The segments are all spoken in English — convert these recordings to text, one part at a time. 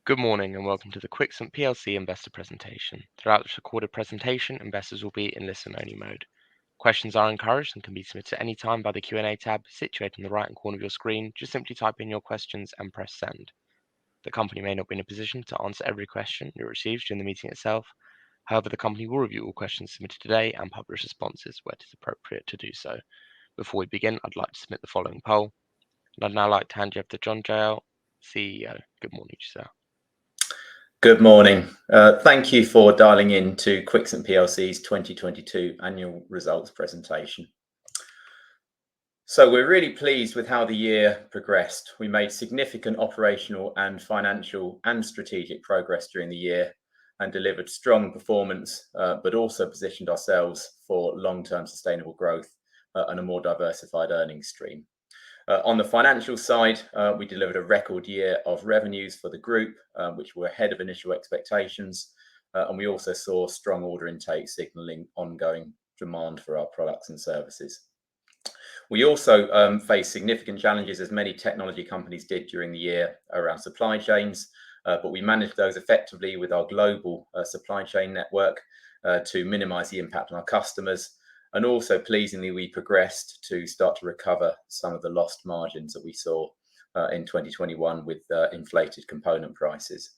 Good morning and welcome to the QUIXANT PLC investor presentation. Throughout this recorded presentation, investors will be in listen-only mode. Questions are encouraged and can be submitted at any time by the Q&A tab situated in the right-hand corner of your screen. Just simply type in your questions and press send. The company may not be in a position to answer every question it receives during the meeting itself. However, the company will review all questions submitted today and publish responses where it is appropriate to do so. Before we begin, I'd like to submit the following poll. And I'd now like to hand you over to John JL, CEO. Good morning, sir. Good morning. Thank you for dialing in to QUIXANT PLC's 2022 annual results presentation. So we're really pleased with how the year progressed. We made significant operational and financial and strategic progress during the year and delivered strong performance, but also positioned ourselves for long-term sustainable growth and a more diversified earnings stream. On the financial side, we delivered a record year of revenues for the group, which were ahead of initial expectations, and we also saw strong order intake signalling ongoing demand for our products and services. We also faced significant challenges, as many technology companies did during the year, around supply chains, but we managed those effectively with our global supply chain network to minimise the impact on our customers. And also, pleasingly, we progressed to start to recover some of the lost margins that we saw in 2021 with inflated component prices.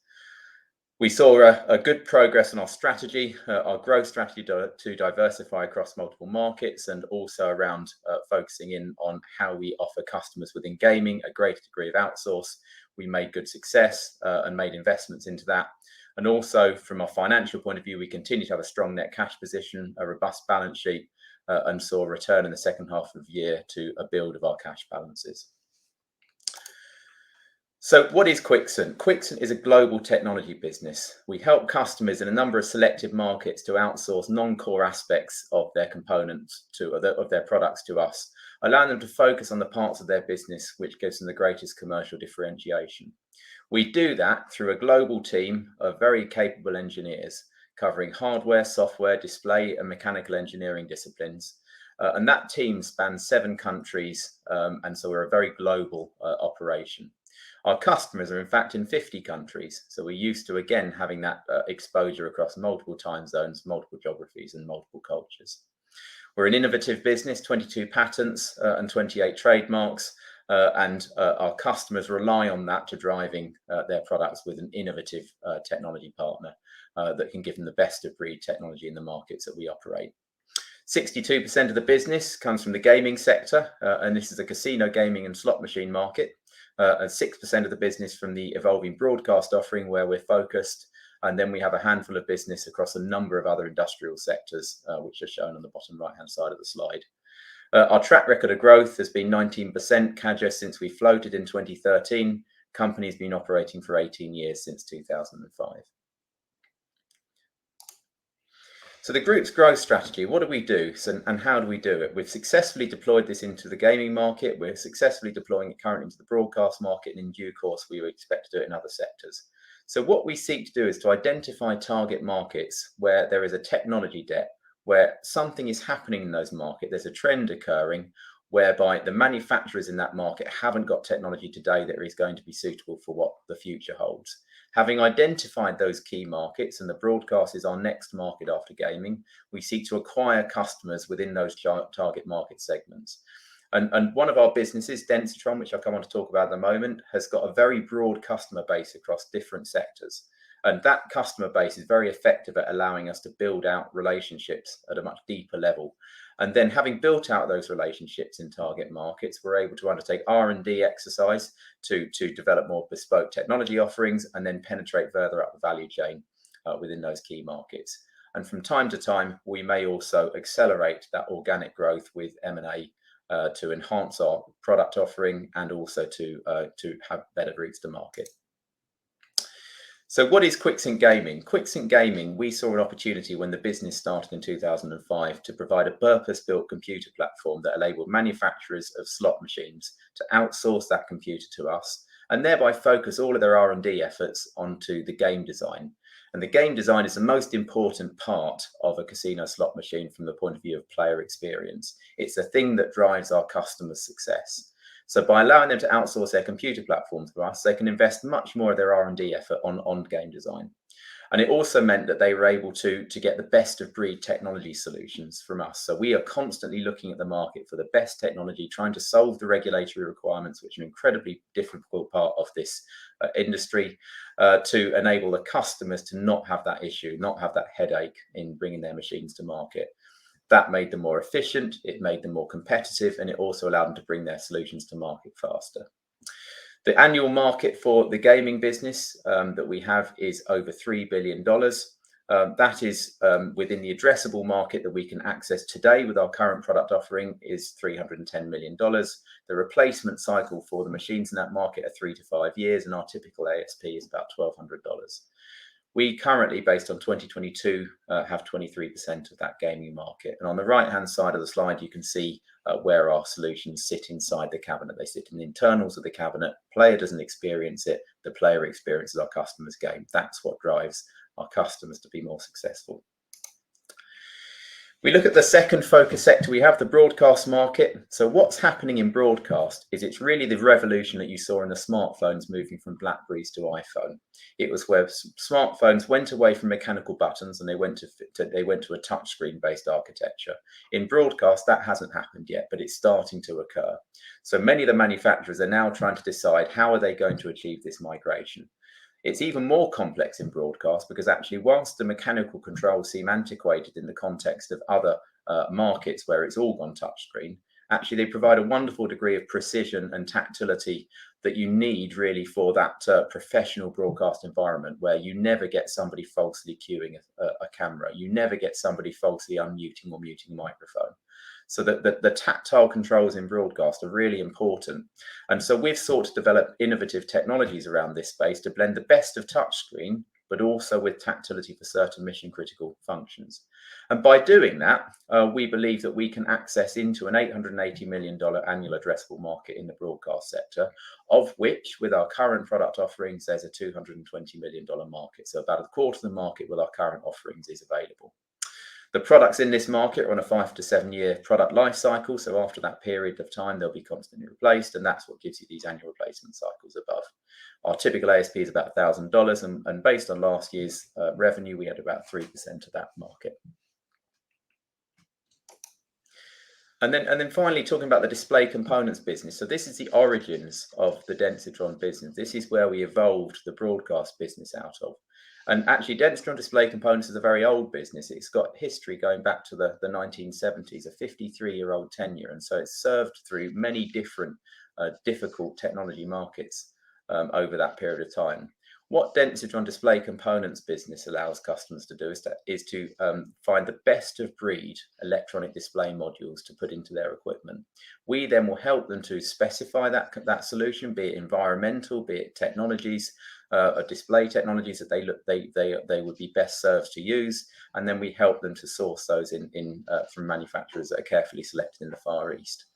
We saw a good progress on our strategy, our growth strategy to diversify across multiple markets, and also around focusing in on how we offer customers within gaming a greater degree of outsource. We made good success and made investments into that. And also, from a financial point of view, we continue to have a strong net cash position, a robust balance sheet, and saw a return in the second half of the year to a build of our cash balances. So what is QUIXANT? QUIXANT is a global technology business. We help customers in a number of selected markets to outsource non-core aspects of their components of their products to us, allowing them to focus on the parts of their business which gives them the greatest commercial differentiation. We do that through a global team of very capable engineers covering hardware, software, display, and mechanical engineering disciplines. And that team spans 7 countries, and so we're a very global operation. Our customers are in fact in 50 countries, so we're used to, again, having that exposure across multiple time zones, multiple geographies, and multiple cultures. We're an innovative business, 22 patents and 28 trademarks, and our customers rely on that to driving their products with an innovative technology partner that can give them the best of breed technology in the markets that we operate. 62% of the business comes from the gaming sector, and this is a casino gaming and slot machine market, and 6% of the business from the evolving broadcast offering where we're focused, and then we have a handful of business across a number of other industrial sectors, which are shown on the bottom right-hand side of the slide. Our track record of growth has been 19% CAGR since we floated in 2013. Company's been operating for 18 years since 2005. So the group's growth strategy, what do we do and how do we do it? We've successfully deployed this into the gaming market. We're successfully deploying it currently into the broadcast market, and in due course, we expect to do it in other sectors. So what we seek to do is to identify target markets where there is a technology debt, where something is happening in those markets. There's a trend occurring whereby the manufacturers in that market haven't got technology today that is going to be suitable for what the future holds. Having identified those key markets, and the broadcast is our next market after gaming, we seek to acquire customers within those target market segments. And one of our businesses, Densitron, which I'll come on to talk about in a moment, has got a very broad customer base across different sectors. And that customer base is very effective at allowing us to build out relationships at a much deeper level. And then having built out those relationships in target markets, we're able to undertake R&D exercise to develop more bespoke technology offerings and then penetrate further up the value chain within those key markets. And from time to time, we may also accelerate that organic growth with M&A to enhance our product offering and also to have better routes to market. So what is QUIXANT Gaming? QUIXANT Gaming, we saw an opportunity when the business started in 2005 to provide a purpose-built computer platform that enabled manufacturers of slot machines to outsource that computer to us and thereby focus all of their R&D efforts onto the game design. And the game design is the most important part of a casino slot machine from the point of view of player experience. It's the thing that drives our customers' success. So by allowing them to outsource their computer platforms to us, they can invest much more of their R&D effort on game design. And it also meant that they were able to get the best of breed technology solutions from us. So we are constantly looking at the market for the best technology, trying to solve the regulatory requirements, which are an incredibly difficult part of this industry, to enable the customers to not have that issue, not have that headache in bringing their machines to market. That made them more efficient, it made them more competitive, and it also allowed them to bring their solutions to market faster. The annual market for the gaming business that we have is over $3 billion. That is within the addressable market that we can access today with our current product offering is $310 million. The replacement cycle for the machines in that market are 3 to 5 years, and our typical ASP is about $1,200. We currently, based on 2022, have 23% of that gaming market. And on the right-hand side of the slide, you can see where our solutions sit inside the cabinet. They sit in the internals of the cabinet. Player doesn't experience it. The player experiences our customer's game. That's what drives our customers to be more successful. We look at the second focus sector. We have the broadcast market. So what's happening in broadcast is it's really the revolution that you saw in the smartphones moving from Blackberries to iPhone. It was where smartphones went away from mechanical buttons and they went to a touchscreen based architecture. In broadcast, that hasn't happened yet, but it's starting to occur. So many of the manufacturers are now trying to decide how are they going to achieve this migration. It's even more complex in broadcast because actually, whilst the mechanical controls seem antiquated in the context of other markets where it's all gone touchscreen, actually they provide a wonderful degree of precision and tactility that you need really for that professional broadcast environment where you never get somebody falsely cueing a camera. You never get somebody falsely unmuting or muting a microphone. So the tactile controls in broadcast are really important. And so we've sought to develop innovative technologies around this space to blend the best of touchscreen, but also with tactility for certain mission critical functions. And by doing that, we believe that we can access into an $880 million annual addressable market in the broadcast sector, of which with our current product offerings, there's a $220 million market. So about a quarter of the market with our current offerings is available. The products in this market are on a 5 to 7 year product life cycle. So after that period of time, they'll be constantly replaced. And that's what gives you these annual replacement cycles above. Our typical ASP is about $1,000. And based on last year's revenue, we had about 3% of that market. And then finally, talking about the display components business. So this is the origins of the Densitron business. This is where we evolved the broadcast business out of. And actually, Densitron Display Components is a very old business. It's got history going back to the 1970s, a 53-year-old tenure. And so it's served through many different difficult technology markets over that period of time. What Densitron Display Components business allows customers to do is to find the best of breed electronic display modules to put into their equipment. We then will help them to specify that solution, be it environmental, be it technologies, display technologies that they would be best served to use, and then we help them to source those from manufacturers that are carefully selected in the Far East.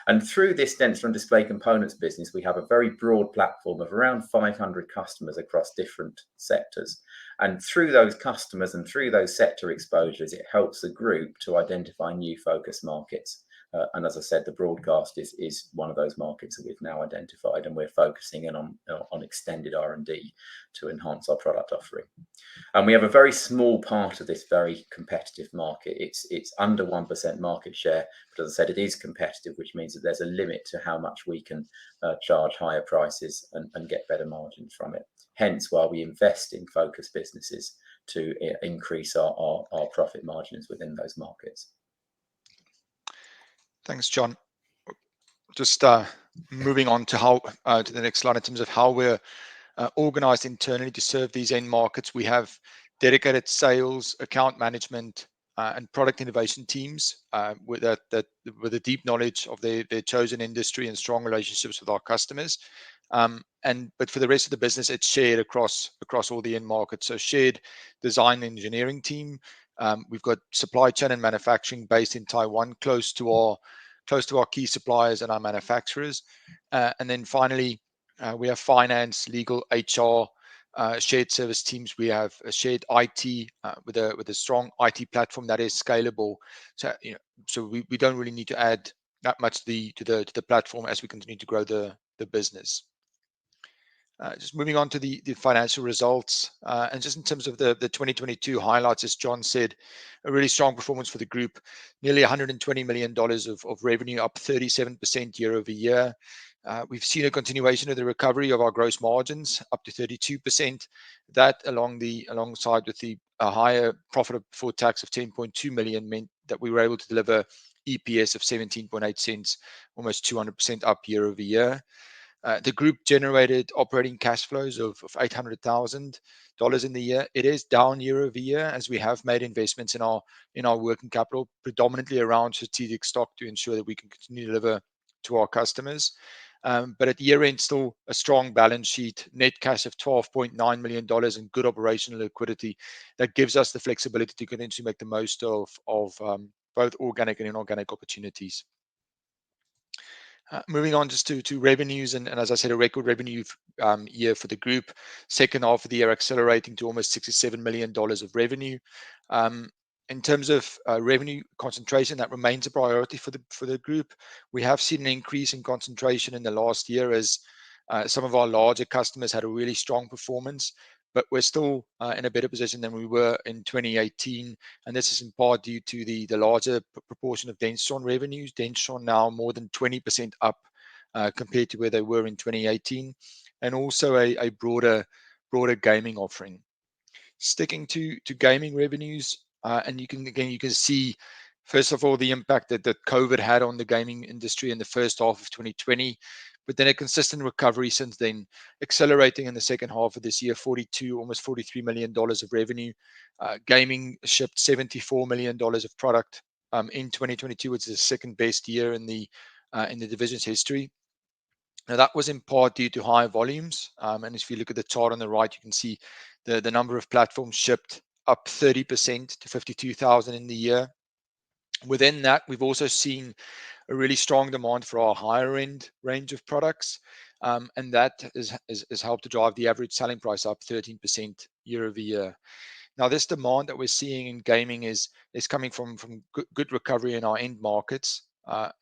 And through this Densitron Display Components business, we have a very broad platform of around 500 customers across different sectors. And through those customers and through those sector exposures, it helps the group to identify new focus markets. And as I said, the broadcast is one of those markets that we've now identified, and we're focusing in on extended R&D to enhance our product offering. And we have a very small part of this very competitive market. It's under 1% market share, but as I said, it is competitive, which means that there's a limit to how much we can charge higher prices and get better margins from it. Hence, while we invest in focus businesses to increase our profit margins within those markets. Thanks, John. Just moving on to to the next slide in terms of how we're organized internally to serve these end markets. We have dedicated sales, account management, and product innovation teams with a deep knowledge of their chosen industry and strong relationships with our customers. But for the rest of the business, it's shared across all the end markets. So shared design and engineering team. We've got supply chain and manufacturing based in Taiwan, close to our key suppliers and our manufacturers. And then finally, we have finance, legal, HR, shared service teams. We have a shared IT with a strong IT platform that is scalable. So we don't really need to add that much to the platform as we continue to grow the business. Just moving on to the financial results, and just in terms of the 2022 highlights, as John said, a really strong performance for the group, nearly $120 million of revenue, up 37% year over year. We've seen a continuation of the recovery of our gross margins, up to 32%. That alongside with the higher profit before tax of 10.2 million meant that we were able to deliver EPS of 17.8 cents, almost 200% up year over year. The group generated operating cash flows of $800,000 in the year. It is down year over year as we have made investments in our working capital, predominantly around strategic stock to ensure that we can continue to deliver to our customers. But at year end, still a strong balance sheet, net cash of $12.9 million and good operational liquidity that gives us the flexibility to continue to make the most of both organic and inorganic opportunities. Moving on just to revenues, and as I said, a record revenue year for the group. Second half of the year accelerating to almost $67 million of revenue. In terms of revenue concentration, that remains a priority for the group. We have seen an increase in concentration in the last year as some of our larger customers had a really strong performance, but we're still in a better position than we were in 2018. And this is in part due to the larger proportion of Densitron revenues. Densitron now more than 20% up compared to where they were in 2018, and also a broader gaming offering. Sticking to gaming revenues, and you can see, first of all, the impact that COVID had on the gaming industry in the first half of 2020, but then a consistent recovery since then, accelerating in the second half of this year, almost $43 million of revenue. Gaming shipped $74 million of product in 2022, which is the second best year in the division's history. Now, that was in part due to high volumes. And if you look at the chart on the right, you can see the number of platforms shipped up 30% to 52,000 in the year. Within that, we've also seen a really strong demand for our higher end range of products. And that has helped to drive the average selling price up 13% year over year. Now, this demand that we're seeing in gaming is coming from good recovery in our end markets.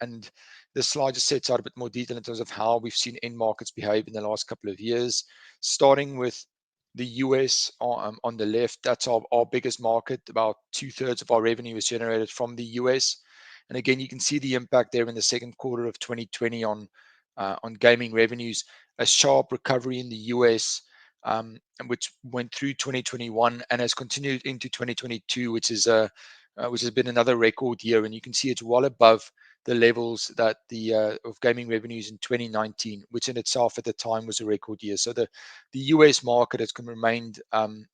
And this slide just sets out a bit more detail in terms of how we've seen end markets behave in the last couple of years, starting with the US on the left. That's our biggest market. About 2/3 of our revenue is generated from the US. And again, you can see the impact there in the second quarter of 2020 on gaming revenues, a sharp recovery in the US, which went through 2021 and has continued into 2022, which has been another record year. And you can see it's well above the levels that of gaming revenues in 2019, which in itself at the time was a record year. So the US market has remained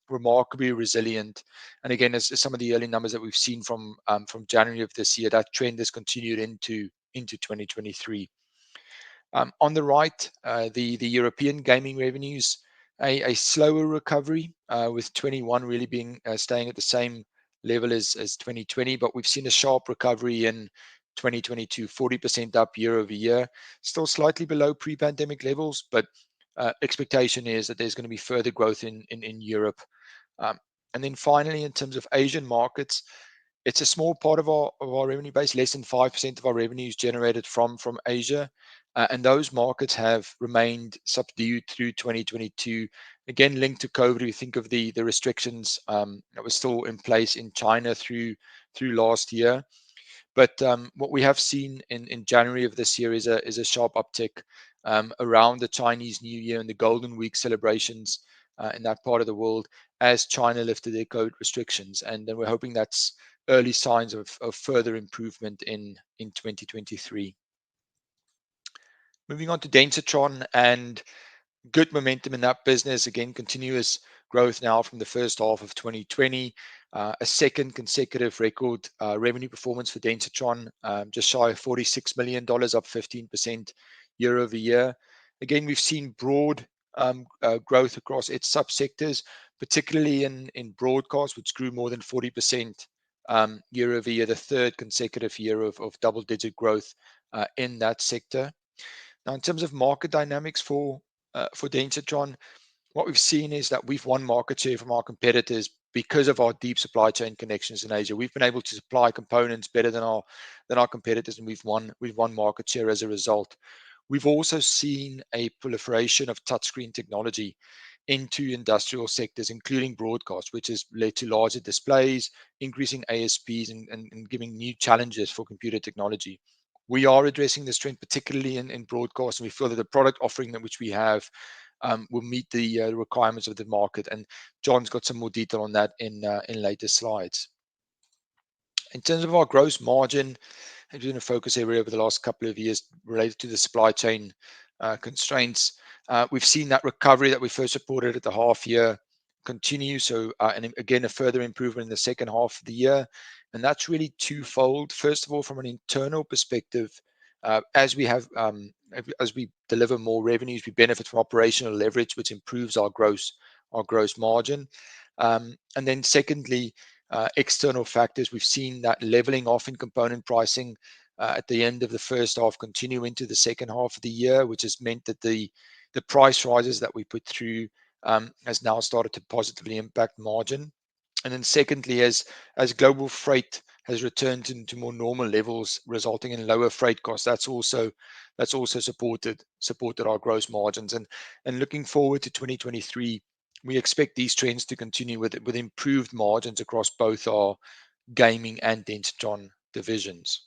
remarkably resilient. And again, as some of the early numbers that we've seen from January of this year, that trend has continued into 2023. On the right, the European gaming revenues, a slower recovery, with 21 really being staying at the same level as 2020, but we've seen a sharp recovery in 2022, 40% up year over year, still slightly below pre-pandemic levels, but expectation is that there's going to be further growth in Europe. And then finally, in terms of Asian markets, it's a small part of our revenue base. Less than 5% of our revenue is generated from Asia, and those markets have remained subdued through 2022. Again, linked to COVID, we think of the restrictions that were still in place in China through last year. But what we have seen in January of this year is a sharp uptick around the Chinese New Year and the Golden Week celebrations in that part of the world as China lifted their COVID restrictions. And then we're hoping that's early signs of further improvement in 2023. Moving on to Densitron, and good momentum in that business. Again, continuous growth now from the first half of 2020. A second consecutive record revenue performance for Densitron, just shy of $46 million, up 15% year over year. Again, we've seen broad growth across its subsectors, particularly in broadcast, which grew more than 40% year over year, the third consecutive year of double-digit growth in that sector. Now, in terms of market dynamics for Densitron, what we've seen is that we've won market share from our competitors because of our deep supply chain connections in Asia. We've been able to supply components better than our competitors, and we've won market share as a result. We've also seen a proliferation of touchscreen technology into industrial sectors, including broadcast, which has led to larger displays, increasing ASPs, and giving new challenges for computer technology. We are addressing this trend, particularly in broadcast, and we feel that the product offering that which we have will meet the requirements of the market. And John's got some more detail on that in later slides. In terms of our gross margin, it's been a focus area over the last couple of years related to the supply chain constraints. We've seen that recovery that we first reported at the half year continue. So, and again, a further improvement in the second half of the year. And that's really twofold. First of all, from an internal perspective, as we deliver more revenues, we benefit from operational leverage, which improves our gross margin. And then secondly, external factors, we've seen that leveling off in component pricing at the end of the first half continue into the second half of the year, which has meant that the price rises that we put through has now started to positively impact margin. And then secondly, as global freight has returned to more normal levels, resulting in lower freight costs, that's also supported our gross margins. And looking forward to 2023, we expect these trends to continue with improved margins across both our gaming and Densitron divisions.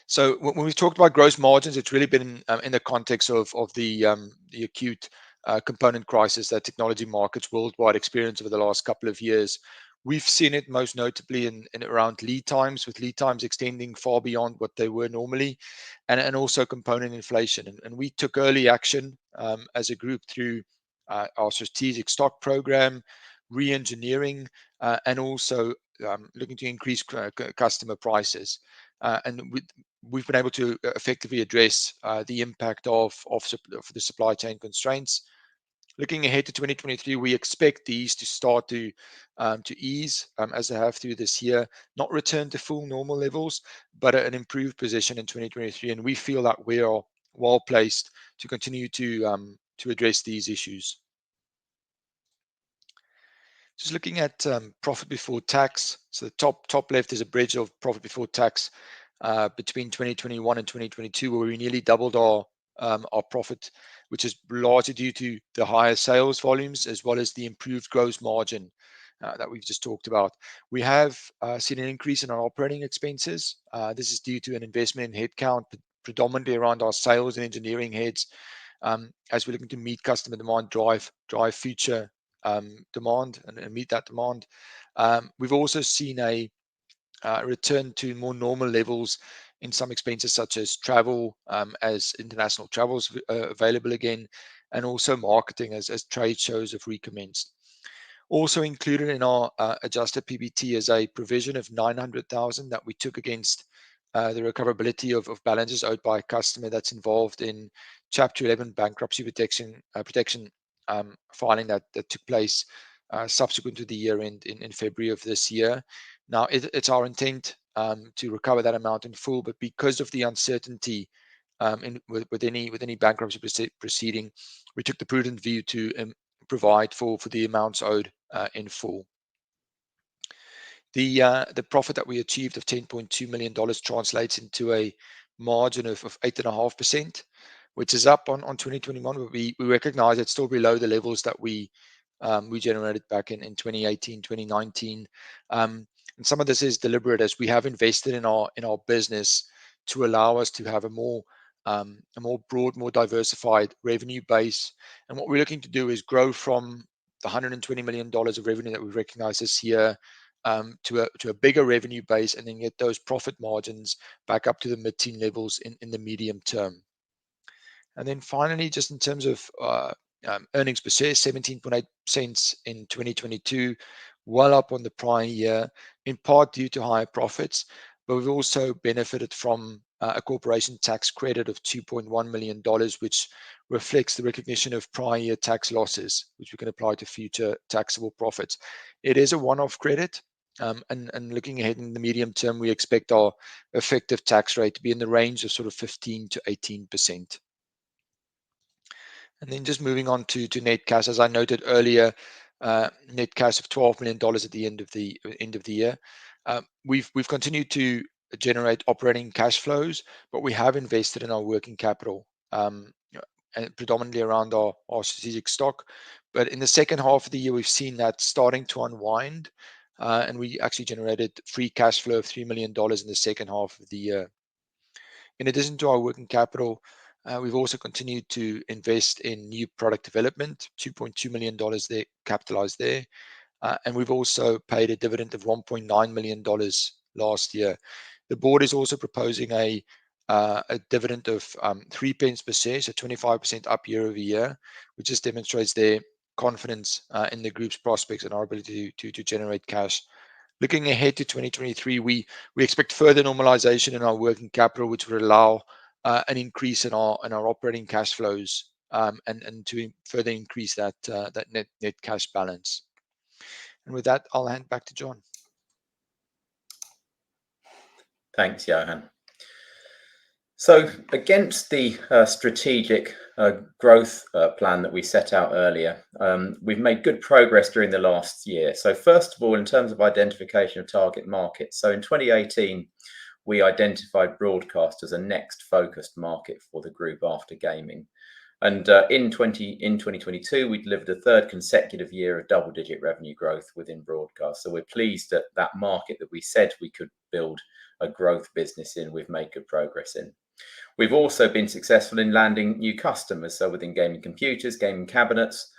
So when we've talked about gross margins, it's really been in the context of the acute component crisis that technology markets worldwide experienced over the last couple of years. We've seen it most notably in around lead times, with lead times extending far beyond what they were normally, and also component inflation. And we took early action as a group through our strategic stock program, re-engineering, and also looking to increase customer prices. And we've been able to effectively address the impact of the supply chain constraints. Looking ahead to 2023, we expect these to start to ease as they have through this year, not return to full normal levels, but an improved position in 2023. And we feel that we are well placed to continue to address these issues. Just looking at profit before tax. So the top left is a bridge of profit before tax between 2021 and 2022, where we nearly doubled our profit, which is largely due to the higher sales volumes as well as the improved gross margin that we've just talked about. We have seen an increase in our operating expenses. This is due to an investment in headcount, predominantly around our sales and engineering heads, as we're looking to meet customer demand, drive future demand and meet that demand. We've also seen a return to more normal levels in some expenses such as travel, as international travels available again, and also marketing as trade shows have recommenced. Also included in our adjusted PBT is a provision of 900,000 that we took against the recoverability of balances owed by a customer that's involved in Chapter 11 bankruptcy protection filing that took place subsequent to the year end in February of this year. Now, it's our intent to recover that amount in full, but because of the uncertainty with any bankruptcy proceeding, we took the prudent view to provide for the amounts owed in full. The profit that we achieved of $10.2 million translates into a margin of 8.5%, which is up on 2021, but we recognize it's still below the levels that we generated back in 2018, 2019. And some of this is deliberate, as we have invested in our business to allow us to have a more broad, more diversified revenue base. And what we're looking to do is grow from the $120 million of revenue that we recognize this year to a bigger revenue base, and then get those profit margins back up to the mid-teen levels in the medium term. And then finally, just in terms of earnings per share, 17.8 cents in 2022, well up on the prior year, in part due to higher profits, but we've also benefited from a corporation tax credit of $2.1 million, which reflects the recognition of prior year tax losses, which we can apply to future taxable profits. It is a one-off credit, and looking ahead in the medium term, we expect our effective tax rate to be in the range of sort of 15 to 18%. And then just moving on to net cash, as I noted earlier, net cash of $12 million at the end of the year. We've continued to generate operating cash flows, but we have invested in our working capital, and predominantly around our strategic stock. But in the second half of the year, we've seen that starting to unwind, and we actually generated free cash flow of $3 million in the second half of the year. In addition to our working capital, we've also continued to invest in new product development, $2.2 million there capitalized there. And we've also paid a dividend of $1.9 million last year. The board is also proposing a dividend of 3 pence per share, so 25% up year over year, which just demonstrates their confidence in the group's prospects and our ability to generate cash. Looking ahead to 2023, we expect further normalization in our working capital, which will allow an increase in our operating cash flows, and to further increase that net cash balance. And with that, I'll hand back to John. Thanks, Johan. So against the strategic growth plan that we set out earlier, we've made good progress during the last year. So first of all, in terms of identification of target markets, so in 2018, we identified broadcast as a next focused market for the group after gaming. And in 2022, we delivered a third consecutive year of double-digit revenue growth within broadcast. So we're pleased that that market that we said we could build a growth business in, we've made good progress in. We've also been successful in landing new customers. So within gaming computers, gaming cabinets,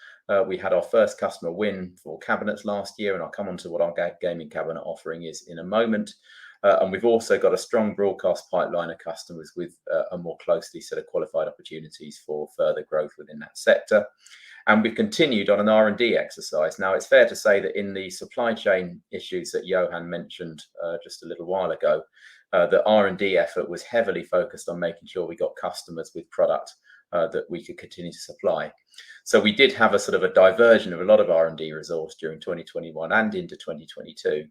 we had our first customer win for cabinets last year, and I'll come on to what our gaming cabinet offering is in a moment. And we've also got a strong broadcast pipeline of customers with a more closely set of qualified opportunities for further growth within that sector. And we've continued on an R&D exercise. Now, it's fair to say that in the supply chain issues that Johan mentioned just a little while ago, the R&D effort was heavily focused on making sure we got customers with product that we could continue to supply. So we did have a sort of a diversion of a lot of R&D resource during 2021 and into 2022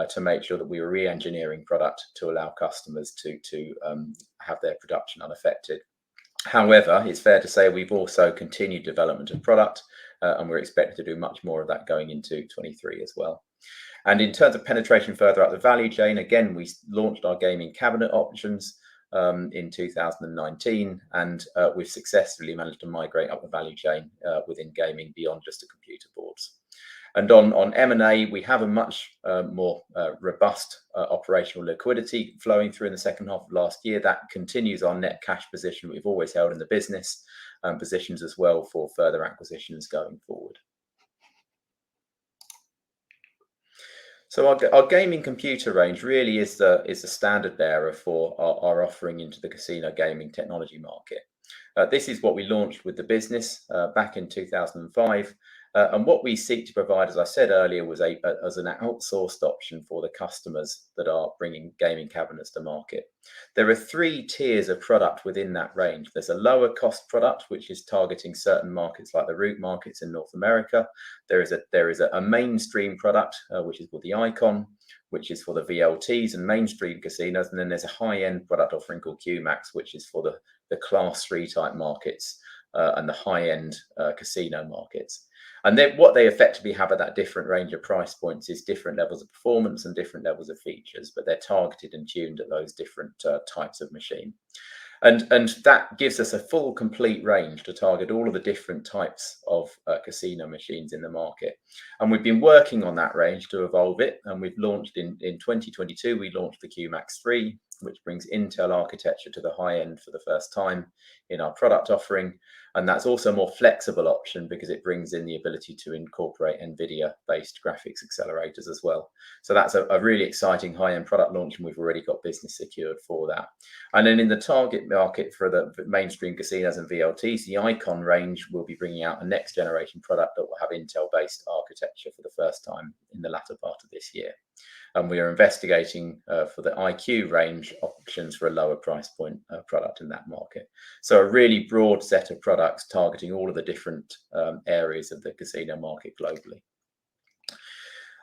to make sure that we were re-engineering product to allow customers to have their production unaffected. However, it's fair to say we've also continued development of product, and we're expected to do much more of that going into 23 as well. And in terms of penetration further up the value chain, again, we launched our gaming cabinet options in 2019, and we've successfully managed to migrate up the value chain within gaming beyond just the computer boards. And on M&A, we have a much more robust operational liquidity flowing through in the second half of last year. That continues our net cash position we've always held in the business, positions as well for further acquisitions going forward. So our gaming computer range really is the standard bearer for our offering into the casino gaming technology market. This is what we launched with the business back in 2005. And what we seek to provide, as I said earlier, was as an outsourced option for the customers that are bringing gaming cabinets to market. There are 3 tiers of product within that range. There's a lower cost product, which is targeting certain markets like the root markets in North America. There is a mainstream product, which is called the Icon, which is for the VLTs and mainstream casinos. And then there's a high-end product offering called QMax, which is for the class 3 type markets and the high-end casino markets. And then what they effectively have at that different range of price points is different levels of performance and different levels of features, but they're targeted and tuned at those different types of machine. And that gives us a full, complete range to target all of the different types of casino machines in the market. And we've been working on that range to evolve it. And we've launched in 2022, we launched the QMax 3, which brings Intel architecture to the high end for the first time in our product offering. And that's also a more flexible option because it brings in the ability to incorporate NVIDIA-based graphics accelerators as well. So that's a really exciting high-end product launch, and we've already got business secured for that. And then in the target market for the mainstream casinos and VLTs, the Icon range will be bringing out a next-generation product that will have Intel-based architecture for the first time in the latter part of this year. And we are investigating for the IQ range options for a lower price point product in that market. So a really broad set of products targeting all of the different areas of the casino market globally.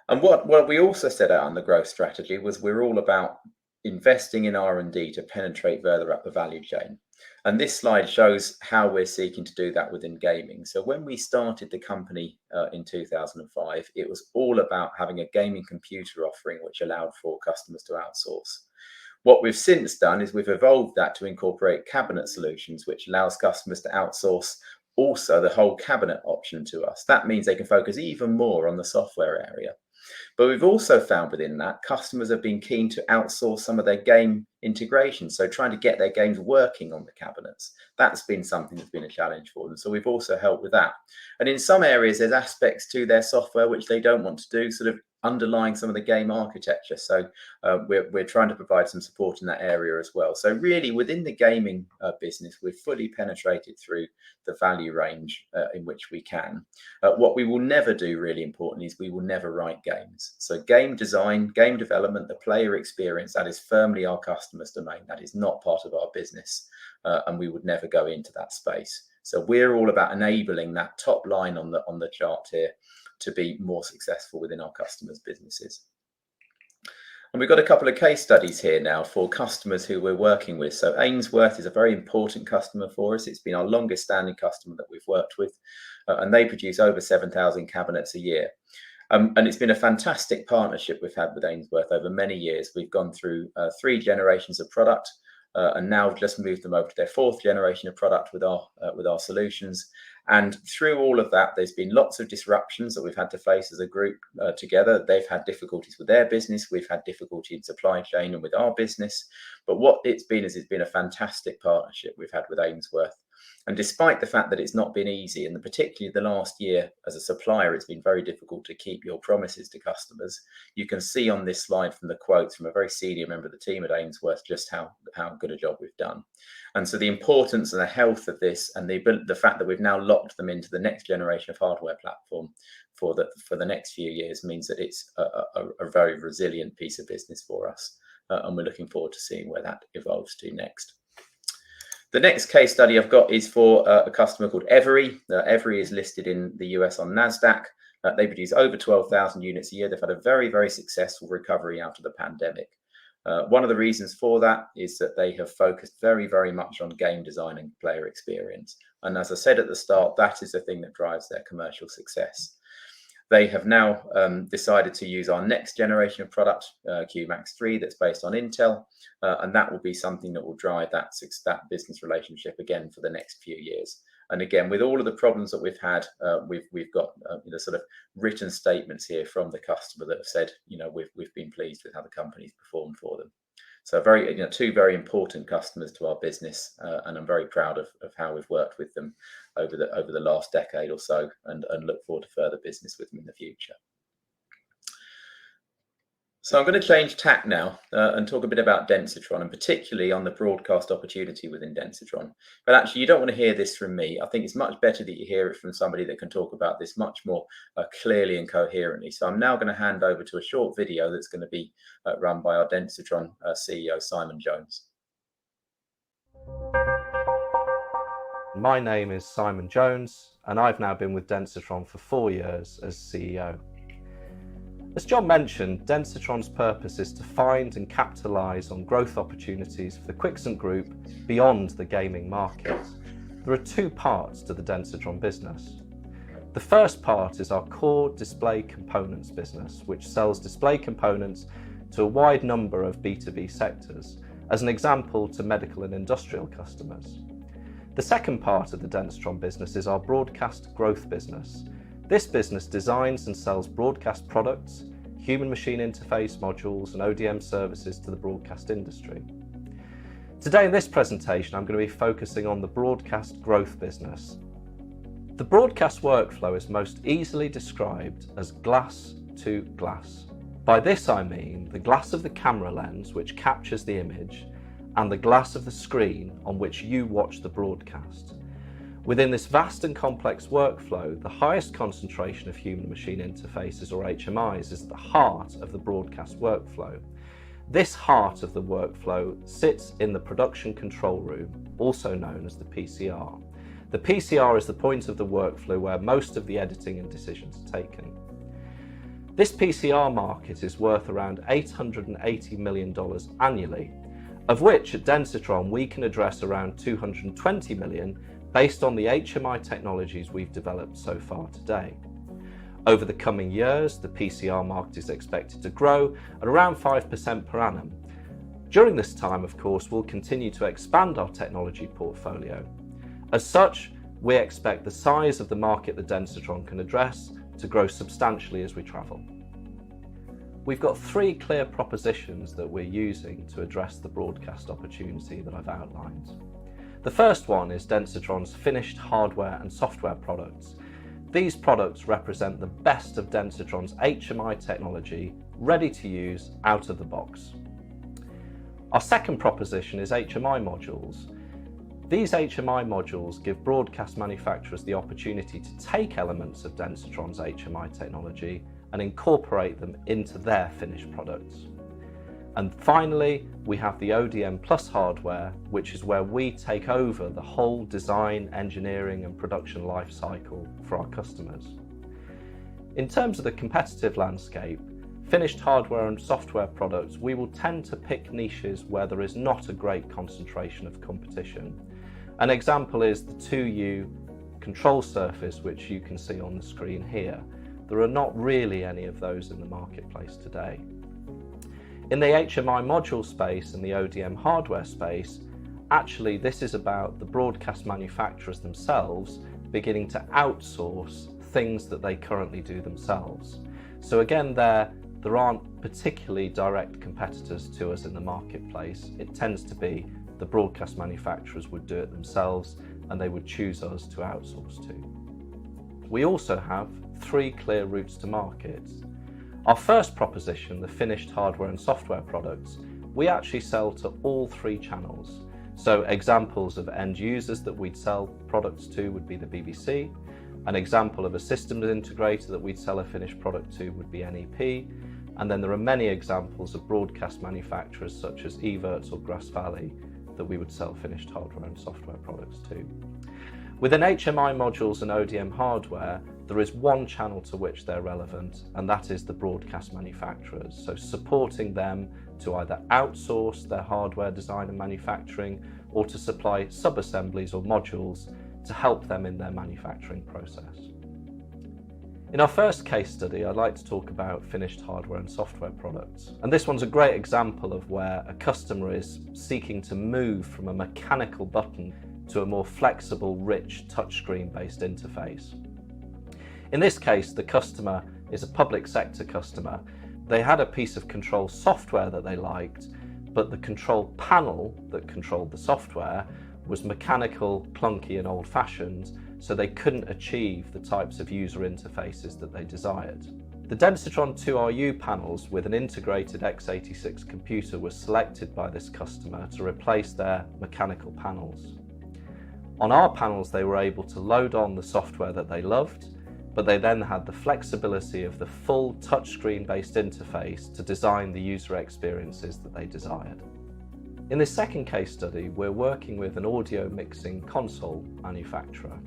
And what we also set out on the growth strategy was we're all about investing in R&D to penetrate further up the value chain. And this slide shows how we're seeking to do that within gaming. So when we started the company in 2005, it was all about having a gaming computer offering which allowed for customers to outsource. What we've since done is we've evolved that to incorporate cabinet solutions, which allows customers to outsource also the whole cabinet option to us. That means they can focus even more on the software area. But we've also found within that customers have been keen to outsource some of their game integration. So trying to get their games working on the cabinets. That's been something that's been a challenge for them. So we've also helped with that. And in some areas, there's aspects to their software which they don't want to do, sort of underlying some of the game architecture. So we're trying to provide some support in that area as well. So really within the gaming business, we've fully penetrated through the value range in which we can. What we will never do, really importantly, is we will never write games. So game design, game development, the player experience, that is firmly our customer's domain. That is not part of our business, and we would never go into that space. So we're all about enabling that top line on the chart here to be more successful within our customers' businesses. And we've got a couple of case studies here now for customers who we're working with. So Ainsworth is a very important customer for us. It's been our longest standing customer that we've worked with, and they produce over 7,000 cabinets a year. And it's been a fantastic partnership we've had with Ainsworth over many years. We've gone through 3 generations of product, and now we've just moved them over to their 4th generation of product with our solutions. And through all of that, there's been lots of disruptions that we've had to face as a group together. They've had difficulties with their business. We've had difficulty in supply chain and with our business. But what it's been is it's been a fantastic partnership we've had with Ainsworth. And despite the fact that it's not been easy, and particularly the last year as a supplier, it's been very difficult to keep your promises to customers. You can see on this slide from the quotes from a very senior member of the team at Ainsworth just how good a job we've done. And so the importance and the health of this, and the fact that we've now locked them into the next generation of hardware platform for the next few years, means that it's a very resilient piece of business for us. And we're looking forward to seeing where that evolves to next. The next case study I've got is for a customer called Every. Every is listed in the US on NASDAQ. They produce over 12,000 units a year. They've had a very, very successful recovery out of the pandemic. One of the reasons for that is that they have focused very, very much on game design and player experience. And as I said at the start, that is the thing that drives their commercial success. They have now decided to use our next generation of product, QMax 3, that's based on Intel, and that will be something that will drive that business relationship again for the next few years. And again, with all of the problems that we've had, we've got sort of written statements here from the customer that have said, we've been pleased with how the company's performed for them. So two very important customers to our business, and I'm very proud of how we've worked with them over the last decade or so, and look forward to further business with them in the future. So I'm going to change tack now and talk a bit about Densitron, and particularly on the broadcast opportunity within Densitron. But actually, you don't want to hear this from me. I think it's much better that you hear it from somebody that can talk about this much more clearly and coherently. So I'm now going to hand over to a short video that's going to be run by our Densitron CEO, Simon Jones. My name is Simon Jones, and I've now been with Densitron for 4 years as CEO. As John mentioned, Densitron's purpose is to find and capitalise on growth opportunities for the QUIXANT Group beyond the gaming market. There are 2 parts to the Densitron business. The first part is our core display components business, which sells display components to a wide number of B2B sectors, as an example to medical and industrial customers. The second part of the Densitron business is our broadcast growth business. This business designs and sells broadcast products, human-machine interface modules and ODM services to the broadcast industry. Today in this presentation, I'm going to be focusing on the broadcast growth business. The broadcast workflow is most easily described as glass to glass. By this I mean the glass of the camera lens which captures the image and the glass of the screen on which you watch the broadcast. Within this vast and complex workflow, the highest concentration of human-machine interfaces, or HMIs, is at the heart of the broadcast workflow. This heart of the workflow sits in the production control room, also known as the PCR. The PCR is the point of the workflow where most of the editing and decisions are taken. This PCR market is worth around $880 million annually, of which at Densitron we can address around $220 million based on the HMI technologies we've developed so far today. Over the coming years, the PCR market is expected to grow at around 5% per annum. During this time, of course, we'll continue to expand our technology portfolio. As such, we expect the size of the market that Densitron can address to grow substantially as we travel. We've got three clear propositions that we're using to address the broadcast opportunity that I've outlined. The first one is Densitron's finished hardware and software products. These products represent the best of Densitron's HMI technology, ready to use out of the box. Our second proposition is HMI modules. These HMI modules give broadcast manufacturers the opportunity to take elements of Densitron's HMI technology and incorporate them into their finished products. And finally, we have the ODM Plus hardware, which is where we take over the whole design, engineering and production life cycle for our customers. In terms of the competitive landscape, finished hardware and software products, we will tend to pick niches where there is not a great concentration of competition. An example is the 2U control surface, which you can see on the screen here. There are not really any of those in the marketplace today. In the HMI module space and the ODM hardware space, actually this is about the broadcast manufacturers themselves beginning to outsource things that they currently do themselves. So again, there aren't particularly direct competitors to us in the marketplace. It tends to be the broadcast manufacturers would do it themselves and they would choose us to outsource to. We also have three clear routes to market. Our first proposition, the finished hardware and software products, we actually sell to all three channels. So examples of end users that we'd sell products to would be the BBC. An example of a systems integrator that we'd sell a finished product to would be NEP. And then there are many examples of broadcast manufacturers such as Evertz or Grass Valley that we would sell finished hardware and software products to. Within HMI modules and ODM hardware, there is one channel to which they're relevant, and that is the broadcast manufacturers. So supporting them to either outsource their hardware design and manufacturing or to supply sub-assemblies or modules to help them in their manufacturing process. In our first case study, I'd like to talk about finished hardware and software products. And this one's a great example of where a customer is seeking to move from a mechanical button to a more flexible, rich touchscreen-based interface. In this case, the customer is a public sector customer. They had a piece of control software that they liked, but the control panel that controlled the software was mechanical, clunky and old-fashioned, so they couldn't achieve the types of user interfaces that they desired. The Densitron 2RU panels with an integrated x86 computer were selected by this customer to replace their mechanical panels. On our panels, they were able to load on the software that they loved, but they then had the flexibility of the full touchscreen-based interface to design the user experiences that they desired. In this second case study, we're working with an audio mixing console manufacturer.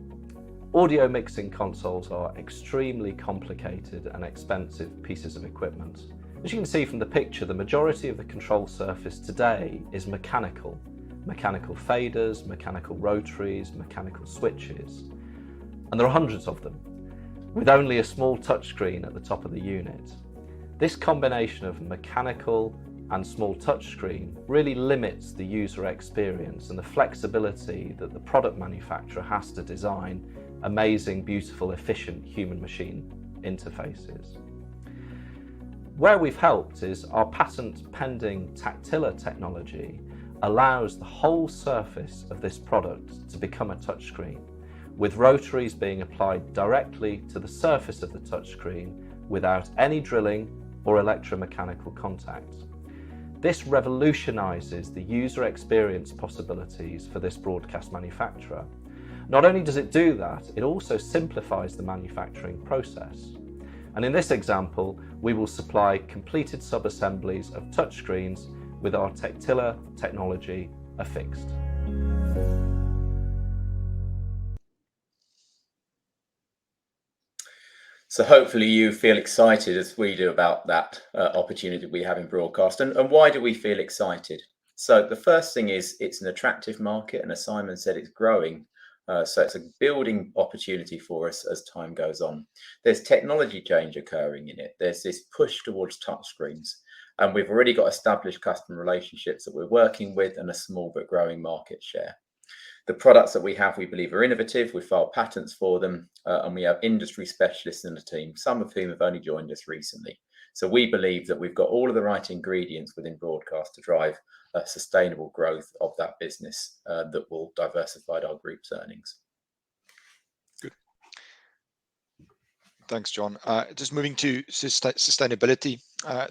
Audio mixing consoles are extremely complicated and expensive pieces of equipment. As you can see from the picture, the majority of the control surface today is mechanical. Mechanical faders, mechanical rotaries, mechanical switches. And there are hundreds of them, with only a small touchscreen at the top of the unit. This combination of mechanical and small touchscreen really limits the user experience and the flexibility that the product manufacturer has to design amazing, beautiful, efficient human-machine interfaces. Where we've helped is our patent-pending Tactila technology allows the whole surface of this product to become a touchscreen, with rotaries being applied directly to the surface of the touchscreen without any drilling or electromechanical contact. This revolutionises the user experience possibilities for this broadcast manufacturer. Not only does it do that, it also simplifies the manufacturing process. And in this example, we will supply completed sub-assemblies of touchscreens with our Tactila technology affixed. So hopefully you feel excited as we do about that opportunity we have in broadcast. And why do we feel excited? So the first thing is it's an attractive market, and as Simon said, it's growing. So it's a building opportunity for us as time goes on. There's technology change occurring in it. There's this push towards touchscreens, and we've already got established customer relationships that we're working with and a small but growing market share. The products that we have, we believe, are innovative. We filed patents for them, and we have industry specialists in the team, some of whom have only joined us recently. So we believe that we've got all of the right ingredients within broadcast to drive sustainable growth of that business that will diversify our group's earnings. Good. Thanks, John. Just moving to sustainability.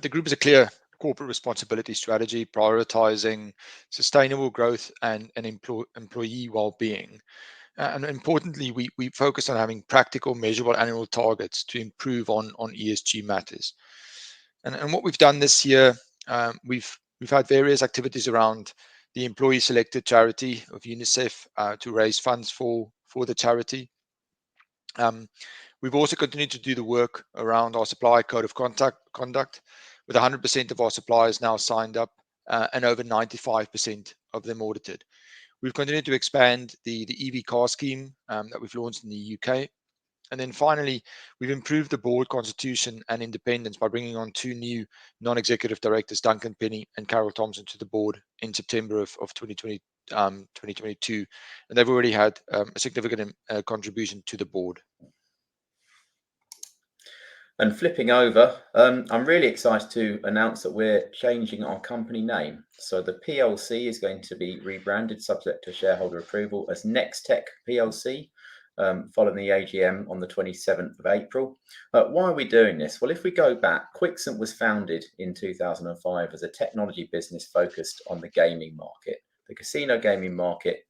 The group has a clear corporate responsibility strategy, prioritizing sustainable growth and employee well-being. And importantly, we focus on having practical, measurable annual targets to improve on ESG matters. And what we've done this year, we've had various activities around the employee-selected charity of UNICEF to raise funds for the charity. We've also continued to do the work around our supplier code of conduct, with 100% of our suppliers now signed up and over 95% of them audited. We've continued to expand the EV car scheme that we've launched in the UK. And then finally, we've improved the board constitution and independence by bringing on 2 new non-executive directors, Duncan Penny and Carol Thompson, to the board in September of 2022. And they've already had a significant contribution to the board. And flipping over, I'm really excited to announce that we're changing our company name. So the PLC is going to be rebranded, subject to shareholder approval, as Nextech PLC, following the AGM on the 27th of April. Why are we doing this? Well, if we go back, QUIXANT was founded in 2005 as a technology business focused on the gaming market, the casino gaming market,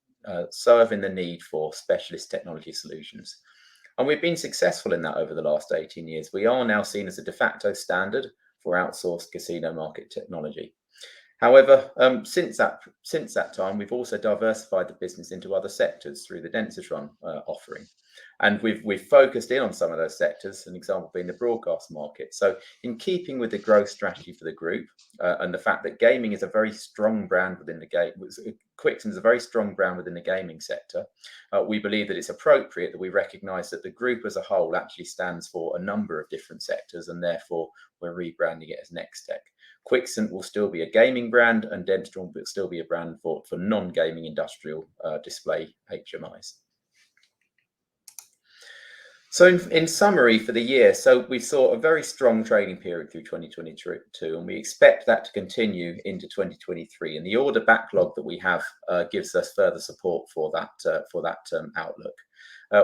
serving the need for specialist technology solutions. And we've been successful in that over the last 18 years. We are now seen as a de facto standard for outsourced casino market technology. However, since that time, we've also diversified the business into other sectors through the Densitron offering. And we've focused in on some of those sectors, an example being the broadcast market. So in keeping with the growth strategy for the group and the fact that gaming is a very strong brand within the game, QUIXANT is a very strong brand within the gaming sector, we believe that it's appropriate that we recognise that the group as a whole actually stands for a number of different sectors, and therefore we're rebranding it as Nextech. QUIXANT will still be a gaming brand, and Densitron will still be a brand for non-gaming industrial display HMIs. So in summary for the year, so we saw a very strong trading period through 2022, and we expect that to continue into 2023. And the order backlog that we have gives us further support for that outlook.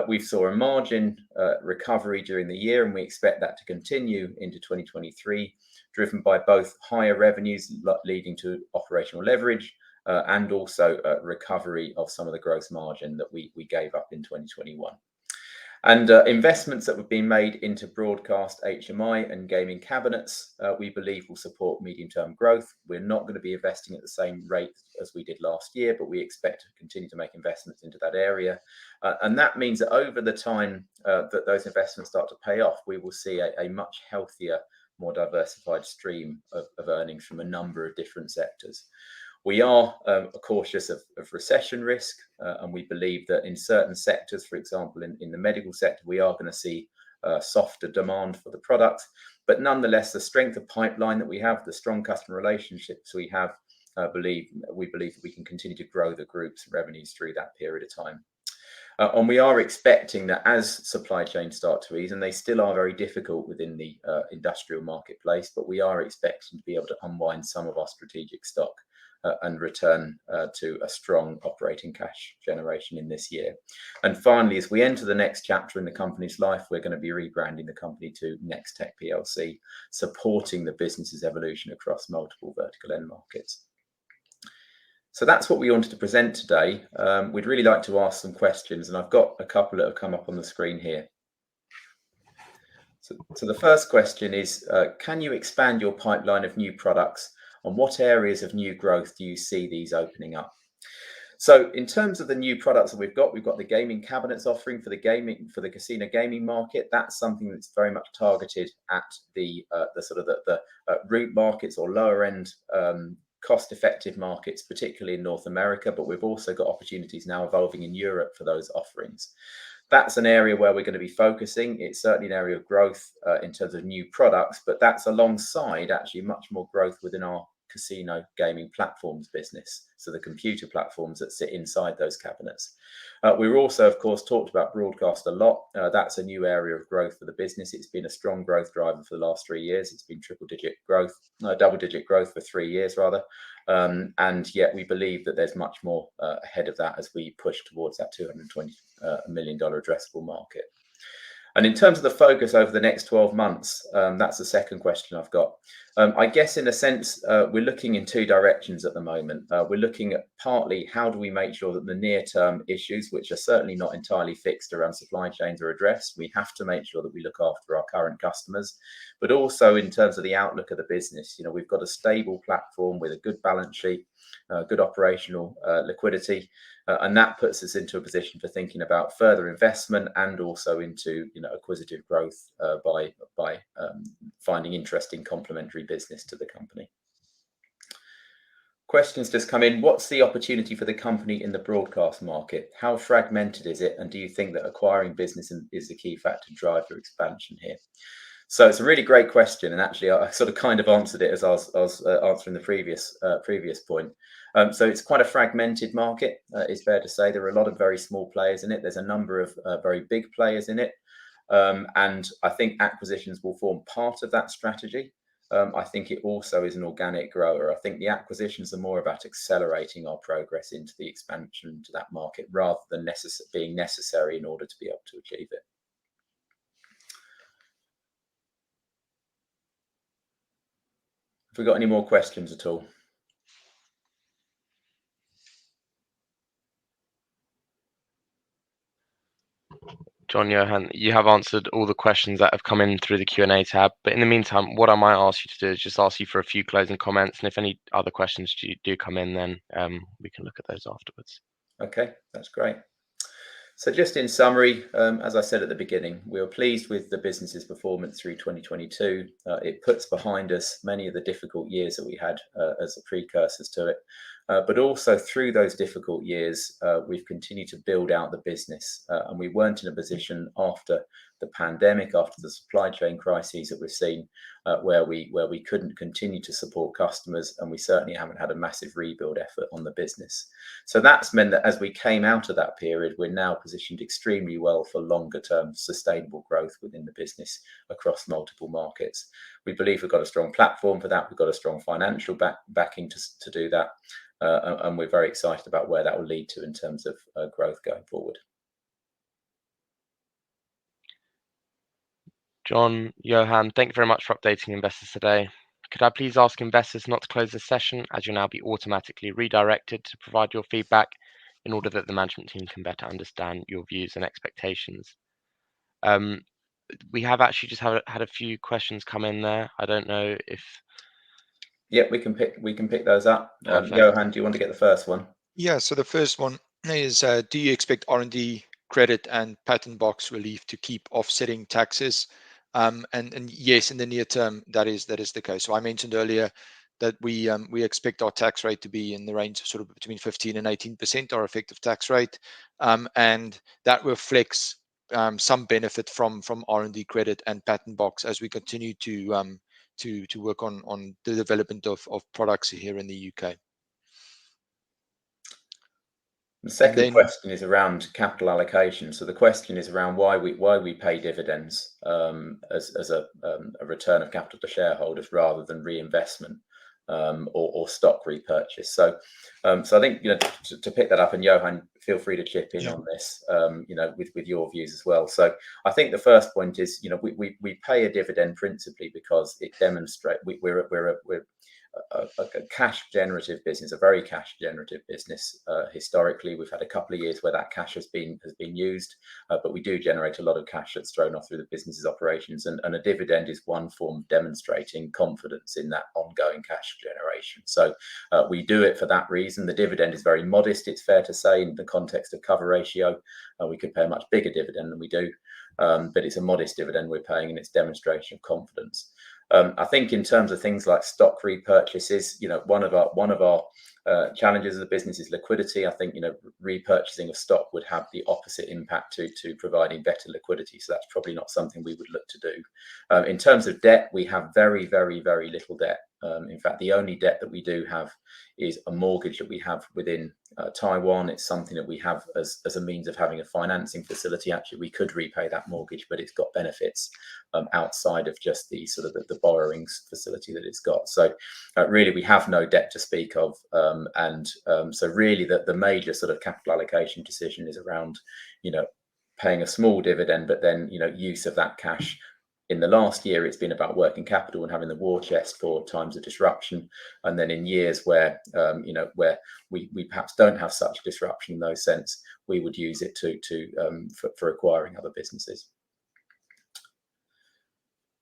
We saw a margin recovery during the year, and we expect that to continue into 2023, driven by both higher revenues leading to operational leverage and also recovery of some of the gross margin that we gave up in 2021. And investments that have been made into broadcast HMI and gaming cabinets, we believe will support medium-term growth. We're not going to be investing at the same rate as we did last year, but we expect to continue to make investments into that area. And that means that over the time that those investments start to pay off, we will see a much healthier, more diversified stream of earnings from a number of different sectors. We are cautious of recession risk, and we believe that in certain sectors, for example, in the medical sector, we are going to see softer demand for the products. But nonetheless, the strength of pipeline that we have, the strong customer relationships we have, we believe that we can continue to grow the group's revenues through that period of time. And we are expecting that as supply chains start to ease, and they still are very difficult within the industrial marketplace, but we are expecting to be able to unwind some of our strategic stock and return to a strong operating cash generation in this year. And finally, as we enter the next chapter in the company's life, we're going to be rebranding the company to Nextech PLC, supporting the business's evolution across multiple vertical end markets. So that's what we wanted to present today. We'd really like to ask some questions, and I've got a couple that have come up on the screen here. So the first question is, can you expand your pipeline of new products? On what areas of new growth do you see these opening up? So in terms of the new products that we've got the gaming cabinets offering for the casino gaming market. That's something that's very much targeted at the sort of the route markets or lower end cost-effective markets, particularly in North America. But we've also got opportunities now evolving in Europe for those offerings. That's an area where we're going to be focusing. It's certainly an area of growth in terms of new products, but that's alongside actually much more growth within our casino gaming platforms business, so the computer platforms that sit inside those cabinets. We're also, of course, talked about broadcast a lot. That's a new area of growth for the business. It's been a strong growth driver for the last 3 years. It's been double-digit growth for 3 years rather, and yet we believe that there's much more ahead of that as we push towards that $220 million addressable market. And in terms of the focus over the next 12 months, that's the second question I've got. I guess in a sense, we're looking in 2 directions at the moment. We're looking at partly how do we make sure that the near-term issues, which are certainly not entirely fixed around supply chains, are addressed. We have to make sure that we look after our current customers, but also in terms of the outlook of the business. You know, we've got a stable platform with a good balance sheet, good operational liquidity, and that puts us into a position for thinking about further investment and also into, you know, acquisitive growth by finding interesting complementary business to the company. Questions just come in. What's the opportunity for the company in the broadcast market? How fragmented is it? And do you think that acquiring business is the key factor to drive your expansion here? So it's a really great question, and actually I sort of kind of answered it as I was answering the previous point. So it's quite a fragmented market. It's fair to say there are a lot of very small players in it. There's a number of very big players in it, and I think acquisitions will form part of that strategy. I think it also is an organic grower. I think the acquisitions are more about accelerating our progress into the expansion to that market rather than being necessary in order to be able to achieve it. Have we got any more questions at all? John, Johan, you have answered all the questions that have come in through the Q&A tab. But in the meantime, what I might ask you to do is just ask you for a few closing comments. And if any other questions do come in, then we can look at those afterwards. Okay, that's great. So just in summary, as I said at the beginning, we are pleased with the business's performance through 2022. It puts behind us many of the difficult years that we had as precursors to it. But also through those difficult years, we've continued to build out the business. And we weren't in a position after the pandemic, after the supply chain crises that we've seen, where we couldn't continue to support customers, and we certainly haven't had a massive rebuild effort on the business. So that's meant that as we came out of that period, we're now positioned extremely well for longer term sustainable growth within the business across multiple markets. We believe we've got a strong platform for that. We've got a strong financial backing to do that. And we're very excited about where that will lead to in terms of growth going forward. John, Johan, thank you very much for updating investors today. Could I please ask investors not to close this session, as you'll now be automatically redirected to provide your feedback in order that the management team can better understand your views and expectations. We have actually just had a few questions come in there. I don't know if... Yeah, we can pick those up. Perfect. Johan, do you want to get the first one? Yeah, so the first one is, do you expect R&D credit and patent box relief to keep offsetting taxes? And yes, in the near term, that is the case. So I mentioned earlier that we expect our tax rate to be in the range of sort of between 15 and 18%, our effective tax rate, and that reflects some benefit from R&D credit and patent box as we continue to work on the development of products here in the UK. The second question is around capital allocation. So the question is around why we pay dividends as a return of capital to shareholders rather than reinvestment or stock repurchase. So I think, you know, to pick that up, and Johan, feel free to chip in on this, you know, with your views as well. So I think the first point is, you know, we pay a dividend principally because it demonstrates we're cash generative business, a very cash generative business. Historically, we've had a couple of years where that cash has been used, but we do generate a lot of cash that's thrown off through the business's operations, and a dividend is one form of demonstrating confidence in that ongoing cash generation. So we do it for that reason. The dividend is very modest, it's fair to say, in the context of cover ratio. We could pay a much bigger dividend than we do, but it's a modest dividend we're paying, and it's demonstration of confidence. I think in terms of things like stock repurchases, one of our challenges of the business is liquidity. I think repurchasing of stock would have the opposite impact to providing better liquidity. So that's probably not something we would look to do. In terms of debt, we have very, very, very little debt. In fact, the only debt that we do have is a mortgage that we have within Taiwan. It's something that we have as a means of having a financing facility. Actually, we could repay that mortgage, but it's got benefits outside of just the sort of the borrowings facility that it's got. So really, we have no debt to speak of. So really, the major sort of capital allocation decision is around, paying a small dividend, but then, use of that cash. In the last year, it's been about working capital and having the war chest for times of disruption. And then in years where, where we perhaps don't have such disruption in those sense, we would use it for acquiring other businesses.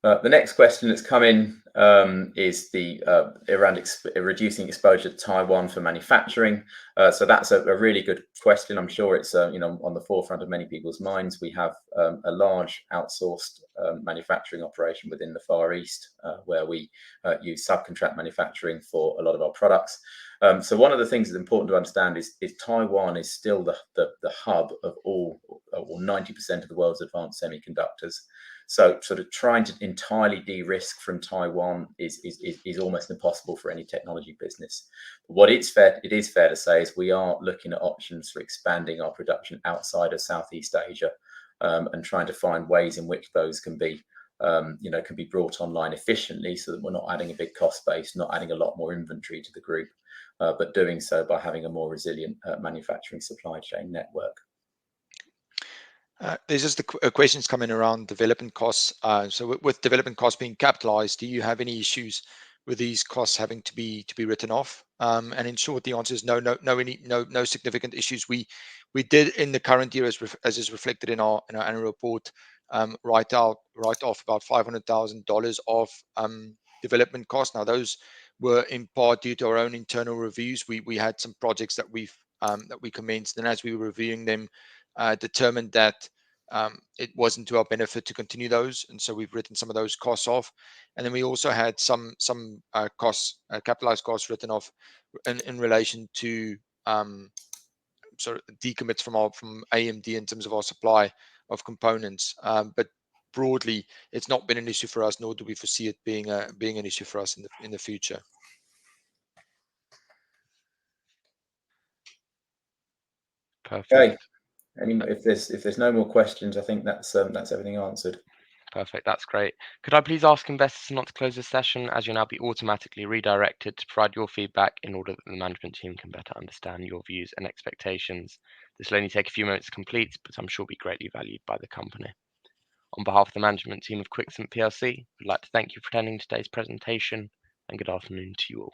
The next question that's come in is around reducing exposure to Taiwan for manufacturing. So that's a really good question. I'm sure it's on the forefront of many people's minds. We have a large outsourced manufacturing operation within the Far East, where we use subcontract manufacturing for a lot of our products. So one of the things that's important to understand is Taiwan is still the hub of all, or 90% of the world's advanced semiconductors. So sort of trying to entirely de-risk from Taiwan is almost impossible for any technology business. What it is fair to say is we are looking at options for expanding our production outside of Southeast Asia, and trying to find ways in which those can be brought online efficiently, so that we're not adding a big cost base, not adding a lot more inventory to the group, but doing so by having a more resilient manufacturing supply chain network. There's just questions coming around development costs. So with development costs being capitalized, do you have any issues with these costs having to be written off? And in short, the answer is no significant issues. We did in the current year, as is reflected in our annual report, write off about $500,000 of development costs. Now those were in part due to our own internal reviews. We had some projects that we commenced, and as we were reviewing them, determined that it wasn't to our benefit to continue those, and so we've written some of those costs off. And then we also had some costs, capitalized costs, written off in relation to sort of decommits from AMD in terms of our supply of components. But broadly, it's not been an issue for us, nor do we foresee it being an issue for us in the future. Perfect. Okay. If there's no more questions, I think that's everything answered. Perfect. That's great. Could I please ask investors not to close this session, as you'll now be automatically redirected to provide your feedback in order that the management team can better understand your views and expectations. This will only take a few minutes to complete, but I'm sure will be greatly valued by the company. On behalf of the management team of QUIXANT PLC, we'd like to thank you for attending today's presentation, and good afternoon to you all.